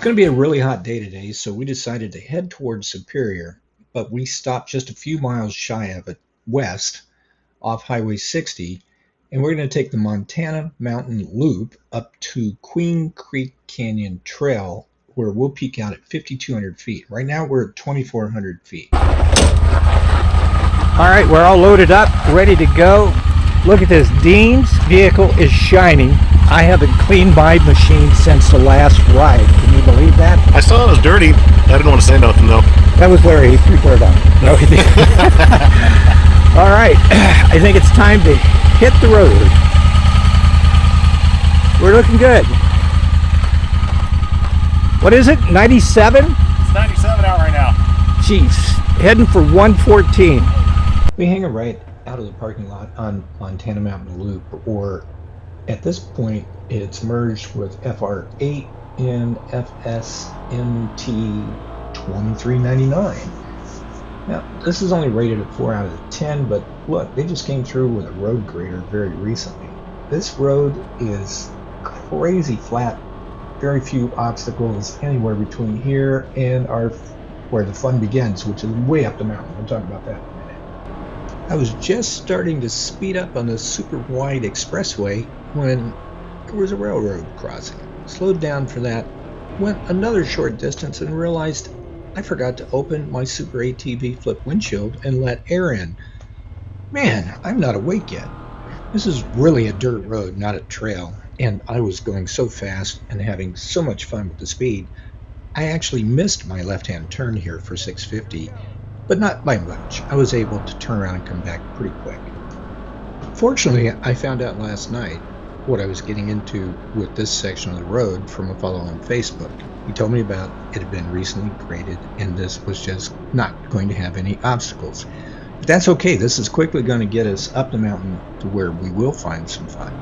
It's going to be a really hot day today, so we decided to head towards Superior, but we stopped just a few miles shy of it west off Highway 60, and we're going to take the Montana Mountain Loop up to Queen Creek Canyon Trail, where we'll peak out at 5,200 feet. Right now we're at 2,400 feet. All right, we're all loaded up, ready to go. Look at this, Dean's vehicle is shining. I haven't cleaned my machine since the last ride. Can you believe that? I saw it was dirty. I didn't want to say nothing though. That was Larry, he threw dirt on it. No, he didn't. All right, I think it's time to hit the road. We're looking good. What is it, 97? It's 97 out right now. Jeez, heading for 114. We hang a right out of the parking lot on Montana Mountain Loop, or at this point it's merged with FR8 and FSMT 2399. Now this is only rated a 4 out of 10, but look, they just came through with a road grader very recently. This road is crazy flat, very few obstacles anywhere between here and where the fun begins, which is way up the mountain. We'll talk about that in a minute. I was just starting to speed up on the super wide expressway when there was a railroad crossing. Slowed down for that, went another short distance and realized I forgot to open my Super ATV flip windshield and let air in. Man, I'm not awake yet. This is really a dirt road, not a trail, and I was going so fast and having so much fun with the speed, I actually missed my left-hand turn here for 650, but not by much. I was able to turn around and come back pretty quick. Fortunately, I found out last night what I was getting into with this section of the road from a follow on Facebook. He told me about it had been recently graded and this was just not going to have any obstacles. But that's okay, this is quickly going to get us up the mountain to where we will find some fun.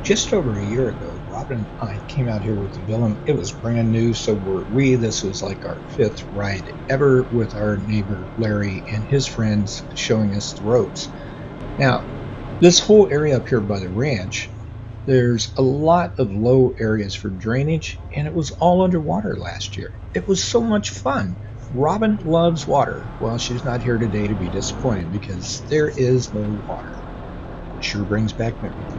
Just over a year ago, Robin and I came out here with the Villain. It was brand new, so this was like our 5th ride ever with our neighbor Larry and his friends showing us the ropes. Now, this whole area up here by the ranch, there's a lot of low areas for drainage, and it was all underwater last year. It was so much fun. Robin loves water. Well, she's not here today to be disappointed because there is no water. It sure brings back memories.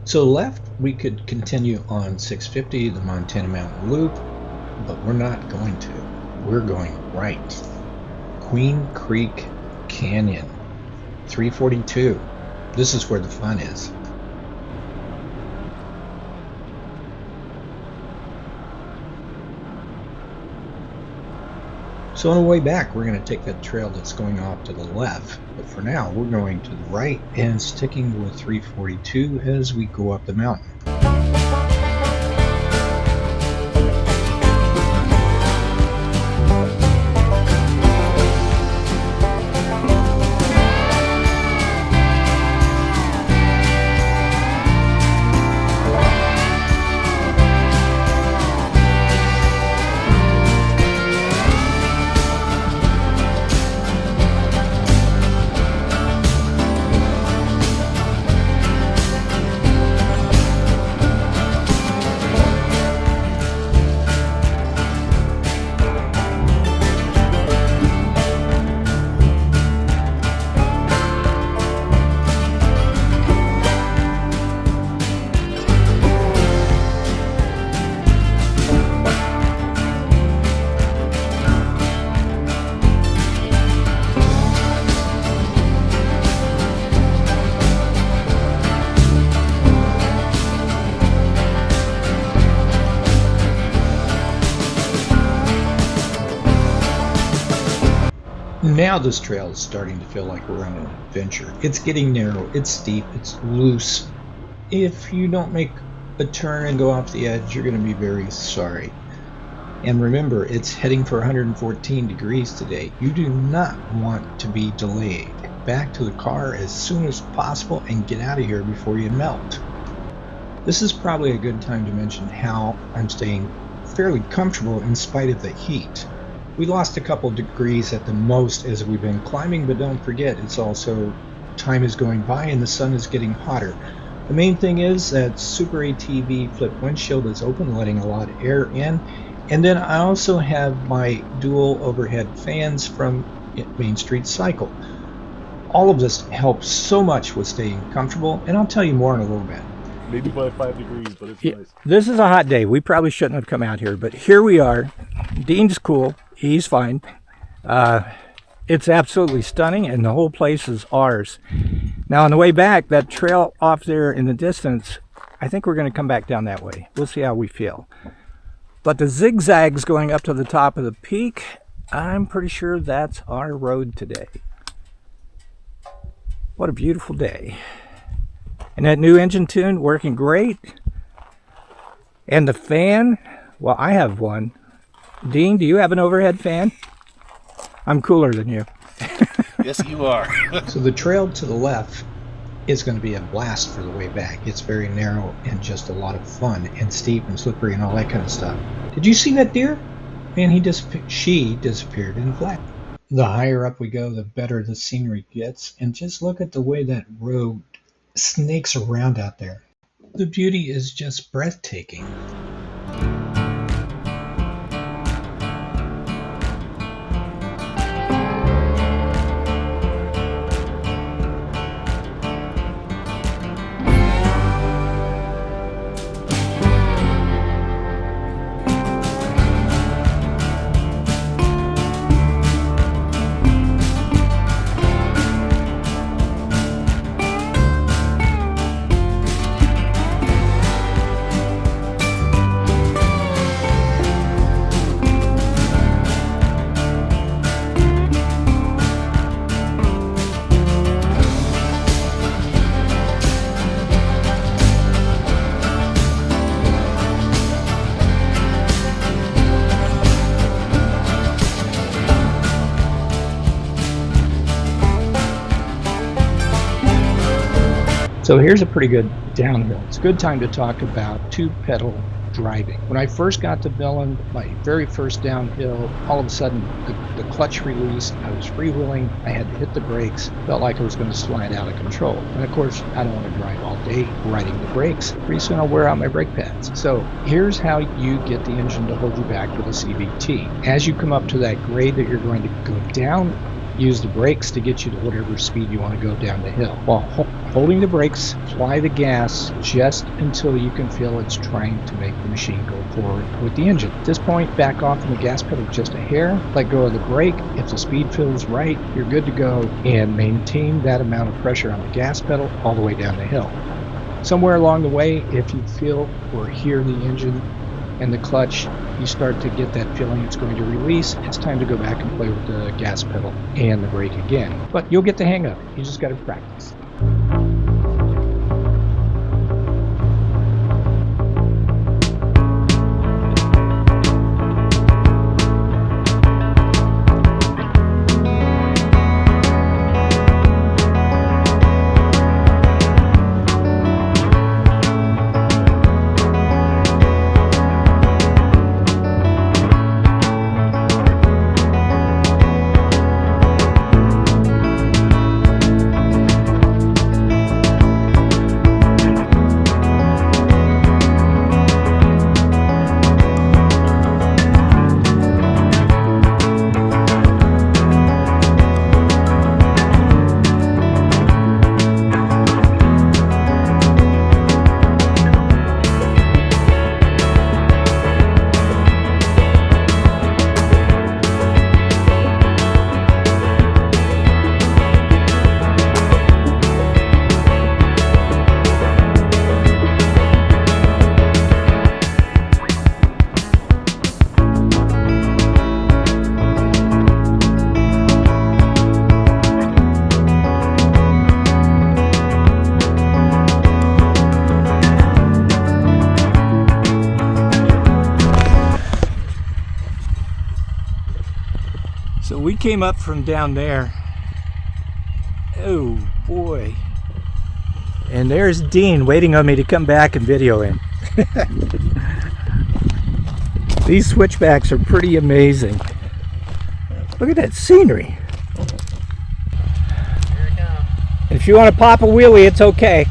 So left, we could continue on 650, the Montana Mountain Loop, but we're not going to. We're going right. Queen Creek Canyon, 342. This is where the fun is. So on the way back, we're going to take that trail that's going off to the left. But for now, we're going to the right and sticking with 342 as we go up the mountain. Now this trail is starting to feel like we're on an adventure. It's getting narrow, it's steep, it's loose. If you don't make a turn and go off the edge, you're going to be very sorry. And remember, it's heading for 114 degrees today. You do not want to be delayed. Back to the car as soon as possible and get out of here before you melt. This is probably a good time to mention how I'm staying fairly comfortable in spite of the heat. We lost a couple degrees at the most as we've been climbing, but don't forget, it's also time is going by and the sun is getting hotter. The main thing is that Super ATV flip windshield is open, letting a lot of air in. And then I also have my dual overhead fans from Main Street Cycle. All of this helps so much with staying comfortable, and I'll tell you more in a little bit. Maybe by 5 degrees, but it's nice. This is a hot day. We probably shouldn't have come out here, but here we are. Dean's cool. He's fine. It's absolutely stunning, and the whole place is ours. Now, on the way back, that trail off there in the distance, I think we're going to come back down that way. We'll see how we feel. But the zigzags going up to the top of the peak, I'm pretty sure that's our road today. What a beautiful day. And that new engine tune working great. And the fan, well, I have one. Dean, do you have an overhead fan? I'm cooler than you. Yes, you are. So the trail to the left is going to be a blast for the way back. It's very narrow and just a lot of fun and steep and slippery and all that kind of stuff. Did you see that deer? Man, she disappeared in the flat. The higher up we go, the better the scenery gets. And just look at the way that road snakes around out there. The beauty is just breathtaking. So here's a pretty good downhill. It's a good time to talk about two-pedal driving. When I first got to Billund, my very first downhill, all of a sudden the clutch released, I was freewheeling, I had to hit the brakes, felt like I was going to slide out of control. And of course, I don't want to drive all day riding the brakes. Pretty soon I'll wear out my brake pads. So here's how you get the engine to hold you back with a CVT. As you come up to that grade that you're going to go down, use the brakes to get you to whatever speed you want to go down the hill. While holding the brakes, apply the gas just until you can feel it's trying to make the machine go forward with the engine. At this point, back off on the gas pedal just a hair, let go of the brake. If the speed feels right, you're good to go, and maintain that amount of pressure on the gas pedal all the way down the hill. Somewhere along the way, if you feel or hear the engine and the clutch, you start to get that feeling it's going to release, it's time to go back and play with the gas pedal and the brake again. But you'll get the hang of it. You just got to practice. we came up from down there. Oh boy. And there's Dean waiting on me to come back and video him. These switchbacks are pretty amazing. Look at that scenery. Here it comes. If you want to pop a wheelie, it's okay.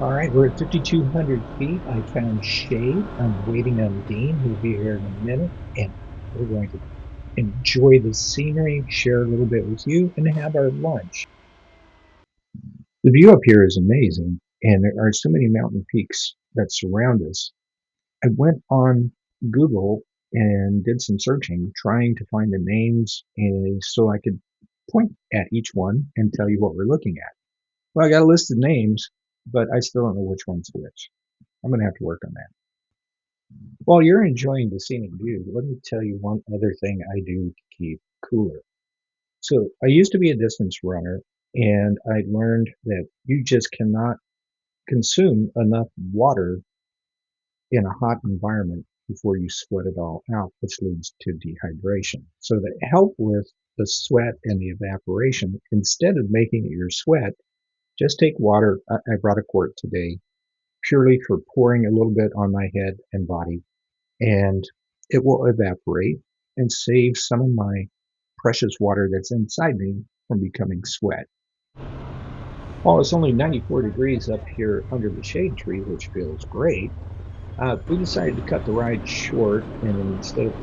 All right, we're at 5,200 feet. I found shade. I'm waiting on Dean, who'll be here in a minute, and we're going to enjoy the scenery, share a little bit with you, and have our lunch. The view up here is amazing, and there are so many mountain peaks that surround us. I went on Google and did some searching, trying to find the names so I could point at each one and tell you what we're looking at. Well, I got a list of names, but I still don't know which one's which. I'm going to have to work on that. While you're enjoying the scenic view, let me tell you one other thing I do to keep cooler. So I used to be a distance runner, and I learned that you just cannot consume enough water in a hot environment before you sweat it all out, which leads to dehydration. So to help with the sweat and the evaporation, instead of making it your sweat, just take water. I brought a quart today, purely for pouring a little bit on my head and body, and it will evaporate and save some of my precious water that's inside me from becoming sweat. While it's only 94 degrees up here under the shade tree, which feels great, we decided to cut the ride short, and instead of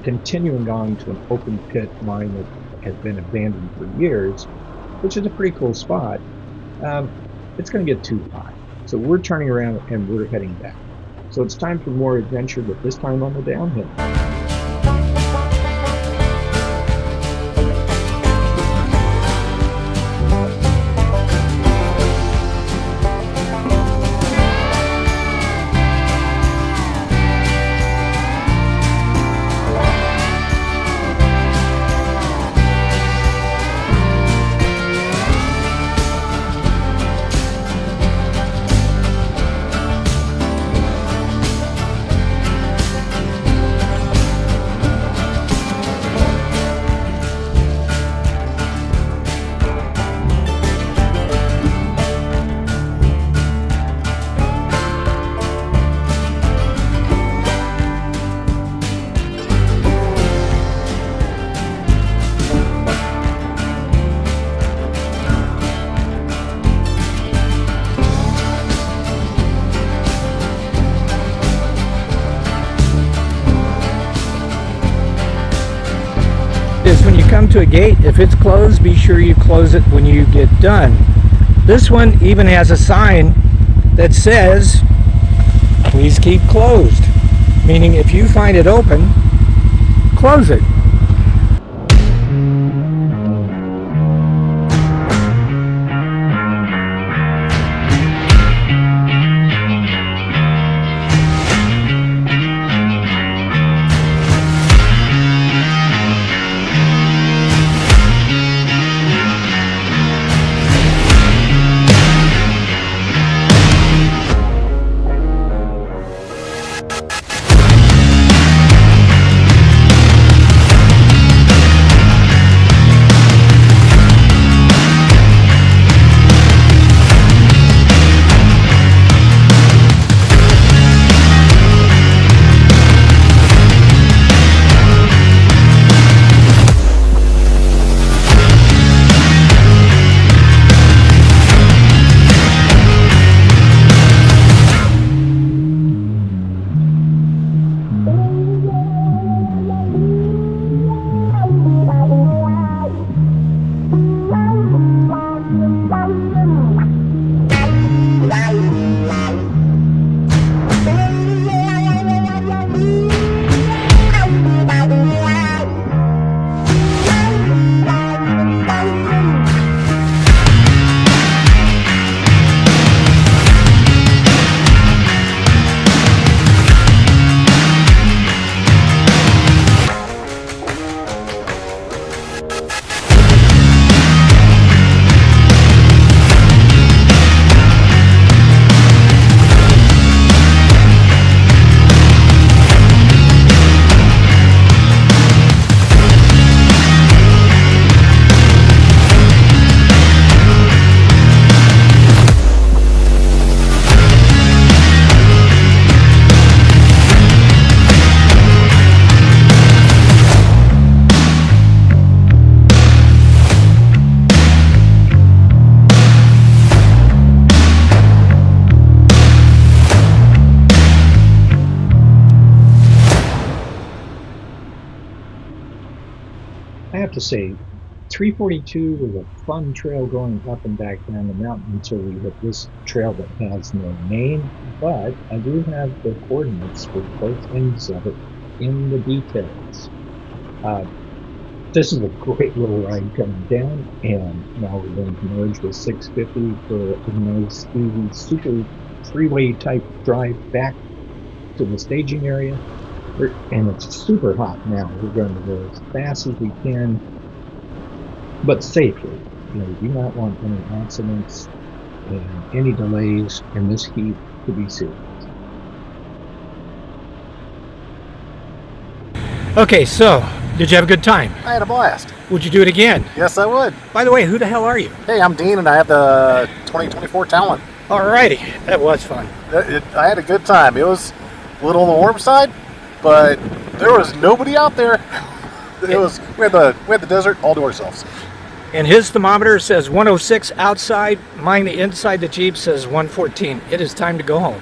continuing on to an open pit mine that had been abandoned for years, which is a pretty cool spot, it's going to get too hot. So we're turning around and we're heading back. So it's time for more adventure, but this time on the downhill. When you come to a gate, if it's closed, be sure you close it when you get done. This one even has a sign that says, please keep closed, meaning if you find it open, close it. to say, 342 was a fun trail going up and back down the mountain until we hit this trail that has no name, but I do have the coordinates for both ends of it in the details. This is a great little ride coming down, and now we're going to merge with 650 for a nice, easy, super freeway type drive back to the staging area. And it's super hot now. We're going to go as fast as we can, but safely. We do not want any accidents and any delays in this heat to be serious. Okay, so did you have a good time? I had a blast. Would you do it again? Yes, I would. By the way, who the hell are you? Hey, I'm Dean, and I have the 2024 Talon. Alrighty, that was fun. I had a good time. It was a little on the warm side, but there was nobody out there. We had the desert all to ourselves. And his thermometer says 106 outside. Mine inside the Jeep says 114. It is time to go home.